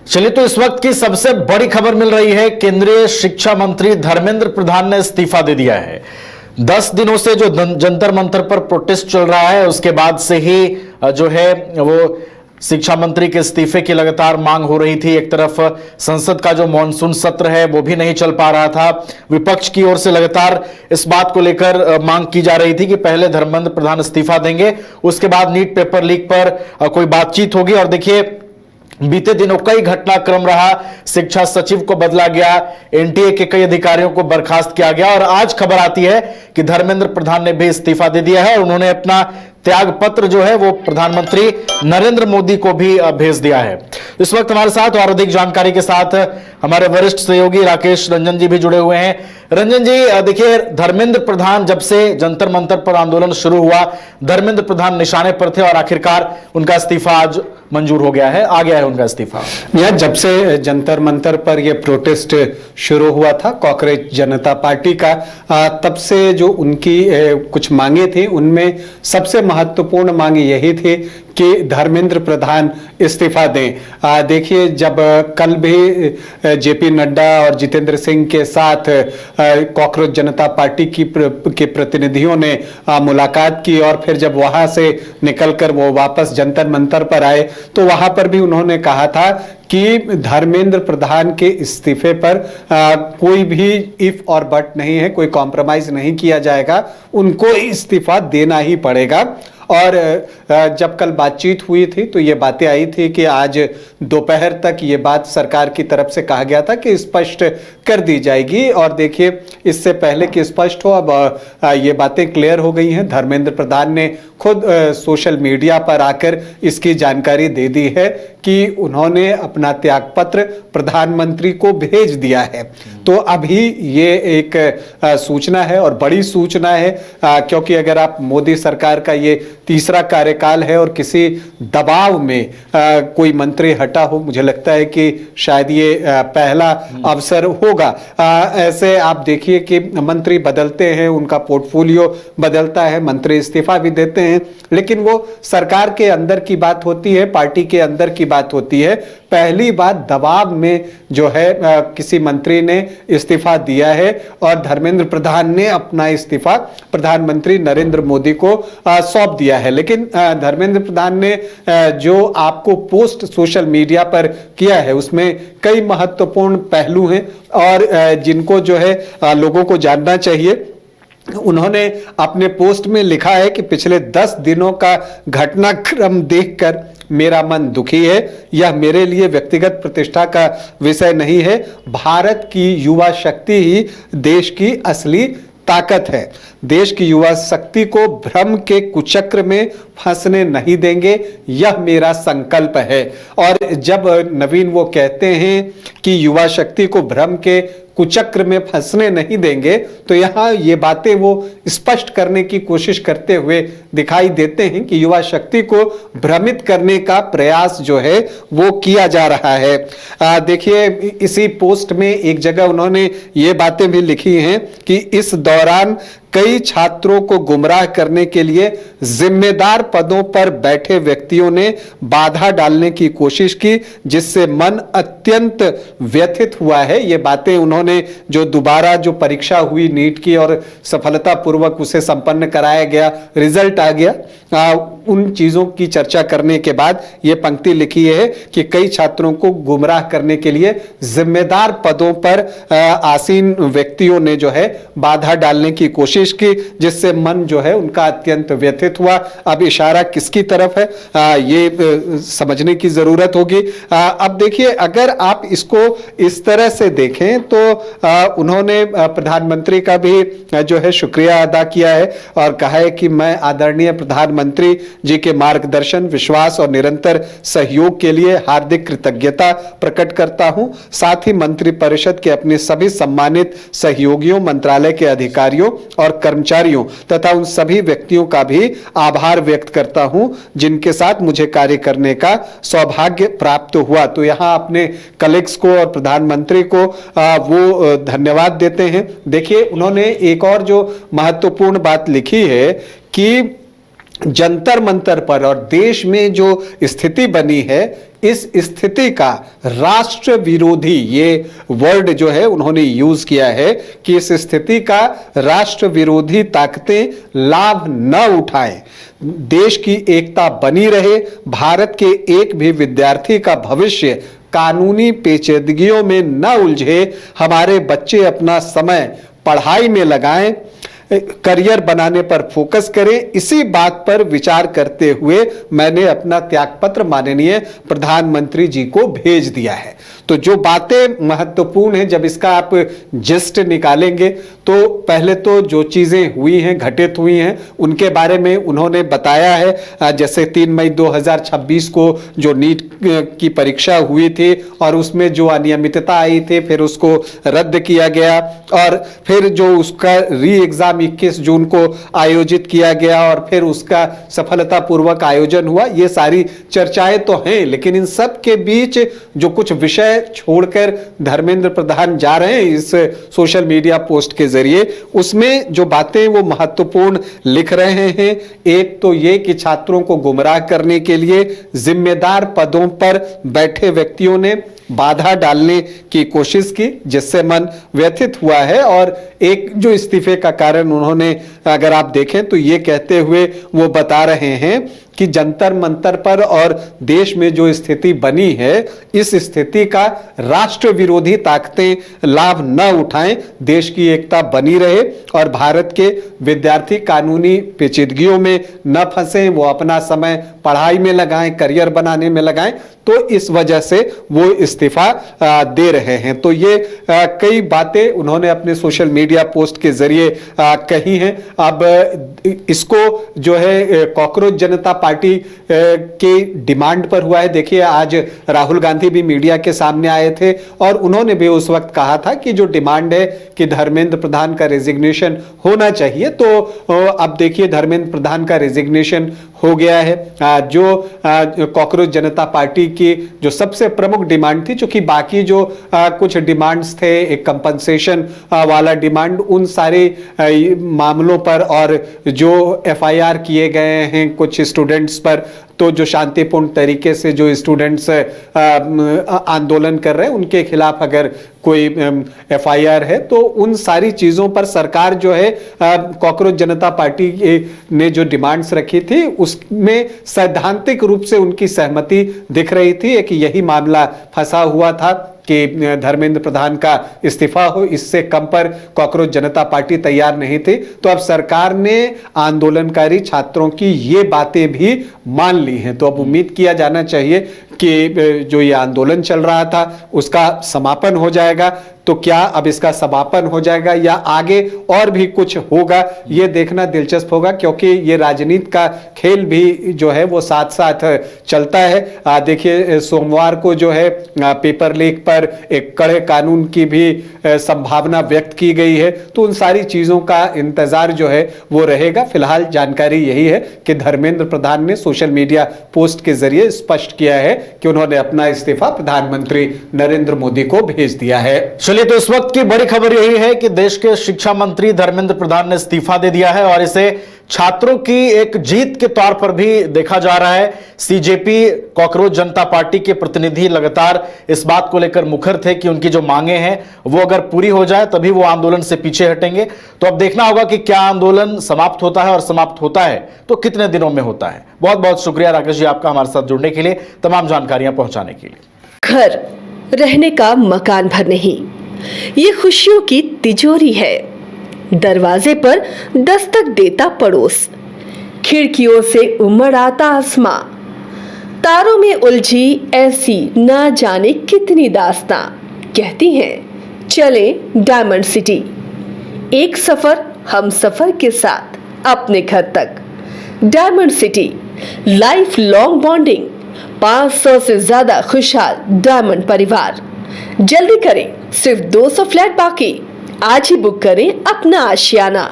चलिए, तो इस वक्त की सबसे बड़ी खबर मिल रही है। केंद्रीय शिक्षा मंत्री धर्मेंद्र प्रधान ने इस्तीफा दे दिया है। 10 दिनों से जो जंतर मंतर पर प्रोटेस्ट चल रहा है, उसके बाद से ही जो है वो शिक्षा मंत्री के इस्तीफे की लगातार मांग हो रही थी। एक तरफ संसद का जो मॉनसून सत्र है वो भी नहीं चल पा रहा था। विपक्ष की ओर से लगातार इस बात को लेकर मांग की जा रही थी कि पहले धर्मेंद्र प्रधान इस्तीफा देंगे, उसके बाद नीट पेपर लीक पर कोई बातचीत होगी। और देखिए, बीते दिनों कई घटनाक्रम रहा। शिक्षा सचिव को बदला गया, एनटीए के कई अधिकारियों को बर्खास्त किया गया और आज खबर आती है कि धर्मेंद्र प्रधान ने भी इस्तीफा दे दिया है और उन्होंने अपना त्याग पत्र जो है वो प्रधानमंत्री नरेंद्र मोदी को भी भेज दिया है। इस वक्त हमारे साथ और अधिक जानकारी के साथ हमारे वरिष्ठ सहयोगी राकेश रंजन जी भी जुड़े हुए हैं। रंजन जी, देखिए, धर्मेंद्र प्रधान जब से जंतर मंतर पर आंदोलन शुरू हुआ, धर्मेंद्र प्रधान निशाने पर थे और आखिरकार उनका इस्तीफा आज मंजूर हो गया है, आ गया है उनका इस्तीफा। यह जब से जंतर मंतर पर यह प्रोटेस्ट शुरू हुआ था कॉकरोच जनता पार्टी का, तब से जो उनकी कुछ मांगे थी, उनमें सबसे महत्वपूर्ण मांग यही थी कि धर्मेंद्र प्रधान इस्तीफा दें। देखिए, जब कल भी जेपी नड्डा और जितेंद्र सिंह के साथ कॉकरोच जनता पार्टी के प्रतिनिधियों ने मुलाकात की और फिर जब वहां से निकलकर वो वापस जंतर मंतर पर आए, तो वहां पर भी उन्होंने कहा था कि धर्मेंद्र प्रधान के इस्तीफे पर कोई भी इफ और बट नहीं है, कोई कॉम्प्रोमाइज नहीं किया जाएगा, उनको इस्तीफा देना ही पड़ेगा। और जब कल बातचीत हुई थी तो ये बातें आई थी कि आज दोपहर तक ये बात सरकार की तरफ से कहा गया था कि स्पष्ट कर दी जाएगी। और देखिए, इससे पहले कि स्पष्ट हो, अब ये बातें क्लियर हो गई हैं। धर्मेंद्र प्रधान ने खुद सोशल मीडिया पर आकर इसकी जानकारी दे दी है कि उन्होंने अपना त्यागपत्र प्रधानमंत्री को भेज दिया है। तो अभी ये एक सूचना है और बड़ी सूचना है, क्योंकि अगर आप मोदी सरकार का ये तीसरा कार्यकाल है और किसी दबाव में कोई मंत्री हटा हो, मुझे लगता है कि शायद ये पहला अवसर होगा। ऐसे आप देखिए कि मंत्री बदलते हैं, उनका पोर्टफोलियो बदलता है, मंत्री इस्तीफा भी देते हैं, लेकिन वो सरकार के अंदर की बात होती है, पार्टी के अंदर की बात होती है। पहली बात दबाव में जो है किसी मंत्री ने इस्तीफा दिया है और धर्मेंद्र प्रधान ने अपना इस्तीफा प्रधानमंत्री नरेंद्र मोदी को सौंप दिया है। लेकिन धर्मेंद्र प्रधान ने जो आपको पोस्ट सोशल मीडिया पर किया है, उसमें कई महत्वपूर्ण पहलू हैं और जिनको जो है लोगों को जानना चाहिए। उन्होंने अपने पोस्ट में लिखा है कि पिछले 10 दिनों का घटनाक्रम देखकर मेरा मन दुखी है। यह मेरे लिए व्यक्तिगत प्रतिष्ठा का विषय नहीं है। भारत की युवा शक्ति ही देश की असली ताकत है। देश की युवा शक्ति को भ्रम के कुचक्र में फंसने नहीं देंगे, यह मेरा संकल्प है। और जब नवीन वो कहते हैं कि युवा शक्ति को भ्रम के कुचक्र में फंसने नहीं देंगे, तो यहाँ ये बातें वो स्पष्ट करने की कोशिश करते हुए दिखाई देते हैं कि युवा शक्ति को भ्रमित करने का प्रयास जो है वो किया जा रहा है। देखिए, इसी पोस्ट में एक जगह उन्होंने ये बातें भी लिखी हैं कि इस दौरान कई छात्रों को गुमराह करने के लिए जिम्मेदार पदों पर बैठे व्यक्तियों ने बाधा डालने की कोशिश की, जिससे मन अत्यंत व्यथित हुआ है। ये बातें उन्होंने जो दोबारा जो परीक्षा हुई नीट की और सफलतापूर्वक उसे संपन्न कराया गया, रिजल्ट आ गया, उन चीजों की चर्चा करने के बाद ये पंक्ति लिखी है कि कई छात्रों को गुमराह करने के लिए जिम्मेदार पदों पर आसीन व्यक्तियों ने जो है बाधा डालने की कोशिश की, जिससे मन जो है उनका अत्यंत व्यथित हुआ। अब इशारा किसकी तरफ है, ये समझने की जरूरत होगी। अब देखिए, अगर आप इसको इस तरह से देखें तो उन्होंने प्रधानमंत्री का भी जो है शुक्रिया अदा किया है और कहा है कि मैं आदरणीय प्रधानमंत्री जी के मार्गदर्शन, विश्वास और निरंतर सहयोग के लिए हार्दिक कृतज्ञता प्रकट करता हूं। साथ ही मंत्रिपरिषद के अपने सभी सम्मानित सहयोगियों, मंत्रालय के अधिकारियों और कर्मचारियों तथा उन सभी व्यक्तियों का भी आभार व्यक्त करता हूं जिनके साथ मुझे कार्य करने का सौभाग्य प्राप्त हुआ। तो यहां अपने कलीग्स को और प्रधानमंत्री को वो धन्यवाद देते हैं। देखिए, उन्होंने एक और जो महत्वपूर्ण बात लिखी है कि जंतर मंतर पर और देश में जो स्थिति बनी है इस स्थिति का राष्ट्र विरोधी, ये वर्ड जो है उन्होंने यूज किया है कि इस स्थिति का राष्ट्र विरोधी ताकतें लाभ न उठाएं, देश की एकता बनी रहे, भारत के एक भी विद्यार्थी का भविष्य कानूनी पेचीदगियों में न उलझे, हमारे बच्चे अपना समय पढ़ाई में लगाएं, करियर बनाने पर फोकस करें, इसी बात पर विचार करते हुए मैंने अपना त्यागपत्र माननीय प्रधानमंत्री जी को भेज दिया है। तो जो बातें महत्वपूर्ण हैं, जब इसका आप जिस्ट निकालेंगे तो पहले तो जो चीजें हुई हैं, घटित हुई हैं, उनके बारे में उन्होंने बताया है। जैसे 3 मई 2026 को जो नीट की परीक्षा हुई थी और उसमें जो अनियमितता आई थी, फिर उसको रद्द किया गया और फिर जो उसका री एग्जाम 21 जून को आयोजित किया गया और फिर उसका सफलतापूर्वक आयोजन हुआ। ये सारी चर्चाएं तो हैं, लेकिन इन सब के बीच जो कुछ विषय छोड़कर धर्मेंद्र प्रधान जा रहे हैं इस सोशल मीडिया पोस्ट के जरिए, उसमें जो बातें वो महत्वपूर्ण लिख रहे हैं, एक तो ये कि छात्रों को गुमराह करने के लिए जिम्मेदार पदों पर बैठे व्यक्तियों ने बाधा डालने की कोशिश की, जिससे मन व्यथित हुआ है। और एक जो इस्तीफे का कारण उन्होंने, अगर आप देखें तो ये कहते हुए वो बता रहे हैं कि जंतर मंतर पर और देश में जो स्थिति बनी है, इस स्थिति का राष्ट्र विरोधी ताकतें लाभ न उठाएं, देश की एकता बनी रहे और भारत के विद्यार्थी कानूनी पेचीदगियों में न फंसे, वो अपना समय पढ़ाई में लगाएं, करियर बनाने में लगाएं। तो इस वजह से वो इस्तीफा दे रहे हैं। तो ये कई बातें उन्होंने अपने सोशल मीडिया पोस्ट के जरिए कही हैं। अब इसको जो है कॉकरोच जनता पार्टी के डिमांड पर हुआ है। देखिए, आज राहुल गांधी भी मीडिया के सामने आए थे और उन्होंने भी उस वक्त कहा था कि जो डिमांड है कि धर्मेंद्र प्रधान का रेजिग्नेशन होना चाहिए, तो अब देखिए धर्मेंद्र प्रधान का रेजिग्नेशन हो गया है। जो कॉकरोच जनता पार्टी की जो सबसे प्रमुख डिमांड थी, चूंकि बाकी जो कुछ डिमांड्स थे, एक कंपनसेशन वाला डिमांड, उन सारे मामलों पर और जो एफआईआर किए गए हैं कुछ स्टूडेंट्स पर, तो जो शांतिपूर्ण तरीके से जो स्टूडेंट्स आंदोलन कर रहे हैं उनके खिलाफ अगर कोई एफआईआर है, तो उन सारी चीजों पर सरकार जो है कॉकरोच जनता पार्टी ने जो डिमांड्स रखी थी उसमें सैद्धांतिक रूप से उनकी सहमति दिख रही थी। एक यही मामला फंसा हुआ था कि धर्मेंद्र प्रधान का इस्तीफा हो, इससे कम पर कॉकरोच जनता पार्टी तैयार नहीं थी। तो अब सरकार ने आंदोलनकारी छात्रों की ये बातें भी मान ली हैं। तो अब उम्मीद किया जाना चाहिए कि जो ये आंदोलन चल रहा था उसका समापन हो जाएगा। तो क्या अब इसका समापन हो जाएगा या आगे और भी कुछ होगा, ये देखना दिलचस्प होगा, क्योंकि ये राजनीति का खेल भी जो है वो साथ साथ चलता है। देखिए, सोमवार को जो है पेपर लीक पर एक कड़े कानून की भी संभावना व्यक्त की गई है। तो उन सारी चीजों का इंतजार जो है वो रहेगा। फिलहाल जानकारी यही है कि धर्मेंद्र प्रधान ने सोशल मीडिया पोस्ट के जरिए स्पष्ट किया है कि उन्होंने अपना इस्तीफा प्रधानमंत्री नरेंद्र मोदी को भेज दिया है। चलिए, तो इस वक्त की बड़ी खबर यही है कि देश के शिक्षा मंत्री धर्मेंद्र प्रधान ने इस्तीफा दे दिया है और इसे छात्रों की एक जीत के तौर पर भी देखा जा रहा है। सीजेपी, कॉकरोच जनता पार्टी के प्रतिनिधि लगातार इस बात को लेकर मुखर थे कि उनकी जो मांगे हैं वो अगर पूरी हो जाए तभी वो आंदोलन से पीछे हटेंगे। तो अब देखना होगा कि क्या आंदोलन समाप्त होता है और समाप्त होता है तो कितने दिनों में होता है। बहुत बहुत शुक्रिया राकेश जी आपका हमारे साथ जुड़ने के लिए, तमाम जानकारियां पहुंचाने के लिए। घर रहने का मकान भर नहीं, ये खुशियों की तिजोरी है। दरवाजे पर दस्तक देता पड़ोस, खिड़कियों से उमड़ आता आसमां, तारों में उलझी ऐसी ना जाने कितनी दास्तां। कहती हैं चले डायमंड सिटी, एक सफर हम सफर के साथ अपने घर तक। Diamond city, life long bonding, 500 से ज्यादा खुशहाल डायमंड परिवार। जल्दी करें, सिर्फ 200 फ्लैट बाकी। आज ही बुक करें अपना आशियाना।